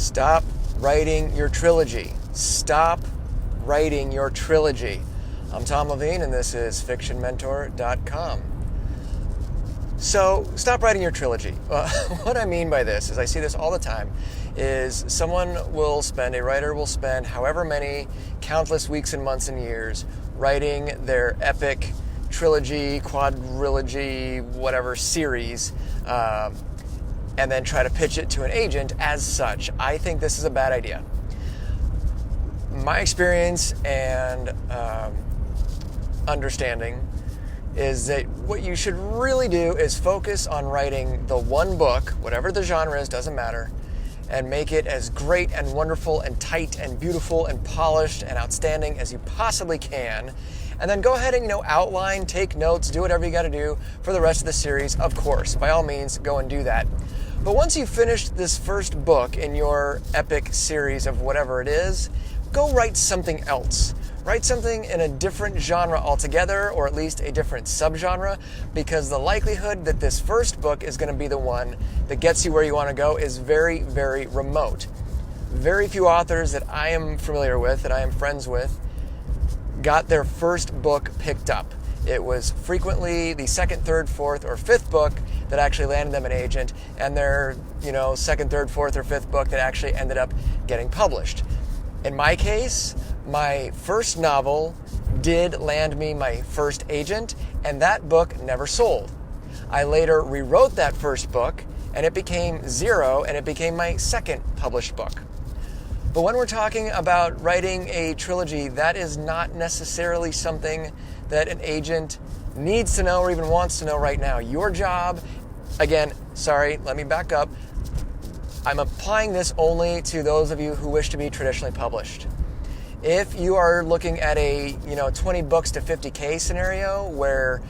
Stop writing your trilogy. Stop writing your trilogy. I'm Tom Levine, and this is fictionmentor.com. So, stop writing your trilogy. What I mean by this is, I see this all the time, is a writer will spend however many countless weeks and months and years writing their epic trilogy, quadrilogy, whatever series, and then try to pitch it to an agent as such. I think this is a bad idea. My experience and understanding is that what you should really do is focus on writing the one book, whatever the genre is, doesn't matter, and make it as great and wonderful and tight and beautiful and polished and outstanding as you possibly can. And then go ahead and, outline, take notes, do whatever you got to do for the rest of the series. Of course, by all means, go and do that. But once you've finished this first book in your epic series of whatever it is, go write something else. Write something in a different genre altogether, or at least a different subgenre, because the likelihood that this first book is going to be the one that gets you where you want to go is very, very remote. Very few authors that I am familiar with, that I am friends with, got their first book picked up. It was frequently the second, third, fourth, or fifth book that actually landed them an agent, and their, second, third, fourth, or fifth book that actually ended up getting published. In my case, my first novel did land me my first agent, and that book never sold. I later rewrote that first book, and it became zero, and it became my second published book. But when we're talking about writing a trilogy, that is not necessarily something that an agent needs to know or even wants to know right now. Your job, again, let me back up. I'm applying this only to those of you who wish to be traditionally published. If you are looking at a 20 books to 50K scenario where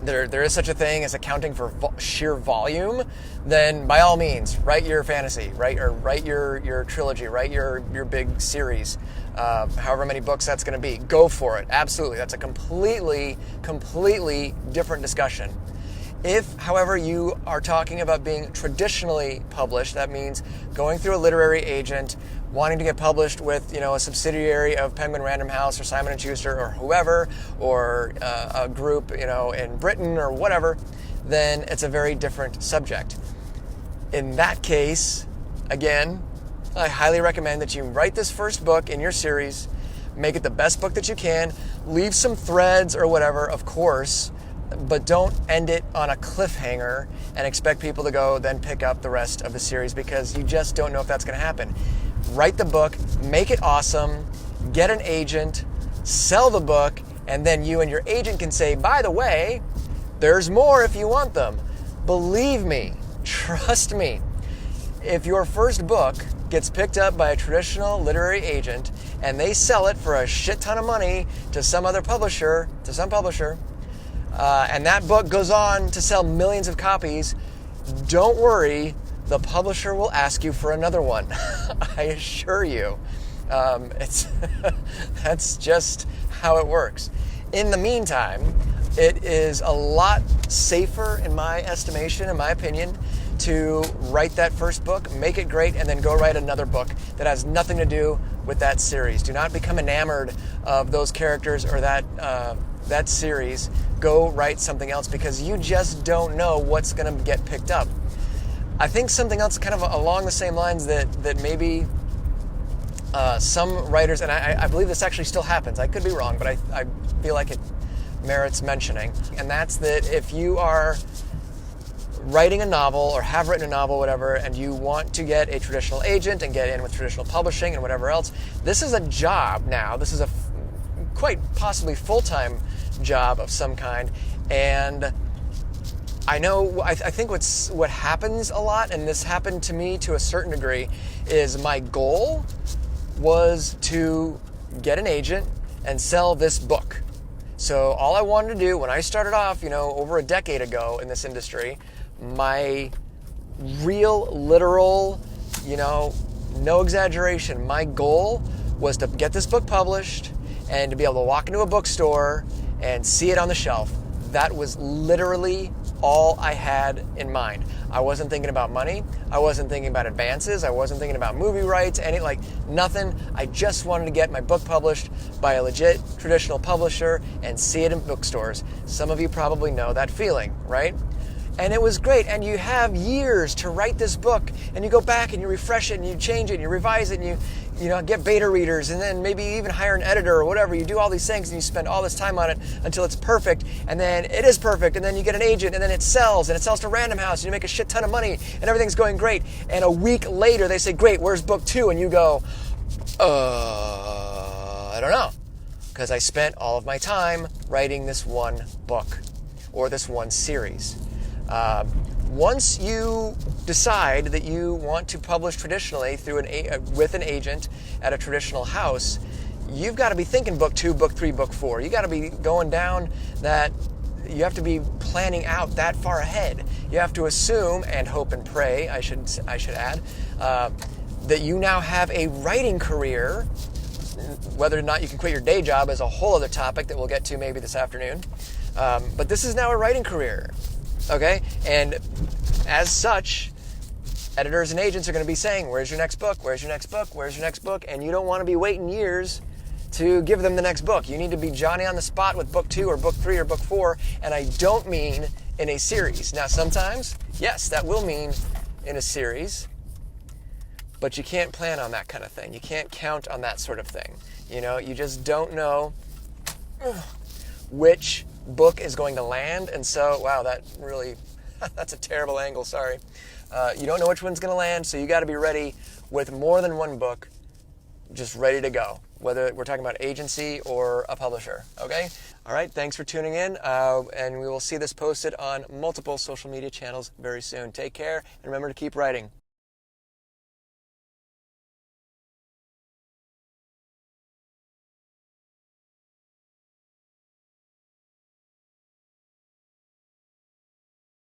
there is such a thing as accounting for sheer volume, then by all means, write your fantasy, write your trilogy, write your big series, however many books that's going to be. Go for it. Absolutely. That's a completely different discussion. If, however, you are talking about being traditionally published, that means going through a literary agent, wanting to get published with, a subsidiary of Penguin Random House or Simon & Schuster or whoever, or a group, in Britain or whatever, then it's a very different subject. In that case, again, I highly recommend that you write this first book in your series, make it the best book that you can, leave some threads or whatever, of course, but don't end it on a cliffhanger and expect people to go then pick up the rest of the series, because you just don't know if that's going to happen. Write the book, make it awesome, get an agent, sell the book, and then you and your agent can say, by the way, there's more if you want them. Believe me, trust me, if your first book gets picked up by a traditional literary agent and they sell it for a shit ton of money to some publisher, and that book goes on to sell millions of copies, don't worry, the publisher will ask you for another one. I assure you. That's just how it works. In the meantime, it is a lot safer, in my estimation, in my opinion, to write that first book, make it great, and then go write another book that has nothing to do with that series. Do not become enamored of those characters or that series. Go write something else, because you just don't know what's going to get picked up. I think something else kind of along the same lines that maybe some writers, and I believe this actually still happens, I could be wrong, but I feel like it merits mentioning, and that's that if you are writing a novel or have written a novel, whatever, and you want to get a traditional agent and get in with traditional publishing and whatever else, this is a job now. This is a quite possibly full-time job of some kind, and I think what happens a lot, and this happened to me to a certain degree, is my goal was to get an agent and sell this book. So all I wanted to do when I started off, over a decade ago in this industry, my real, literal, no exaggeration, my goal was to get this book published and to be able to walk into a bookstore and see it on the shelf. That was literally all I had in mind. I wasn't thinking about money. I wasn't thinking about advances. I wasn't thinking about movie rights, nothing. I just wanted to get my book published by a legit traditional publisher and see it in bookstores. Some of you probably know that feeling, right? And it was great. And you have years to write this book, and you go back and you refresh it and you change it and you revise it and you get beta readers, and then maybe even hire an editor or whatever. You do all these things and you spend all this time on it until it's perfect, and then it is perfect, and then you get an agent, and then it sells to Random House, and you make a shit ton of money, and everything's going great. And a week later they say, great, where's book 2? And you go, I don't know, because I spent all of my time writing this one book or this one series. Once you decide that you want to publish traditionally with an agent at a traditional house, you've got to be thinking book 2, book 3, book 4. You got to be going down that. You have to be planning out that far ahead. You have to assume and hope and pray, I should add, that you now have a writing career. Whether or not you can quit your day job is a whole other topic that we'll get to maybe this afternoon. But this is now a writing career. Okay? And as such, editors and agents are going to be saying, where's your next book? Where's your next book? Where's your next book? And you don't want to be waiting years to give them the next book. You need to be Johnny on the spot with book 2 or book 3 or book 4. And I don't mean in a series. Now, sometimes, yes, that will mean in a series. But you can't plan on that kind of thing. You can't count on that sort of thing. You just don't know which book is going to land. And so, wow, that really, that's a terrible angle, sorry. You don't know which one's going to land, so you got to be ready with more than one book, just ready to go, whether we're talking about agency or a publisher, okay? All right, thanks for tuning in, and we will see this posted on multiple social media channels very soon. Take care, and remember to keep writing.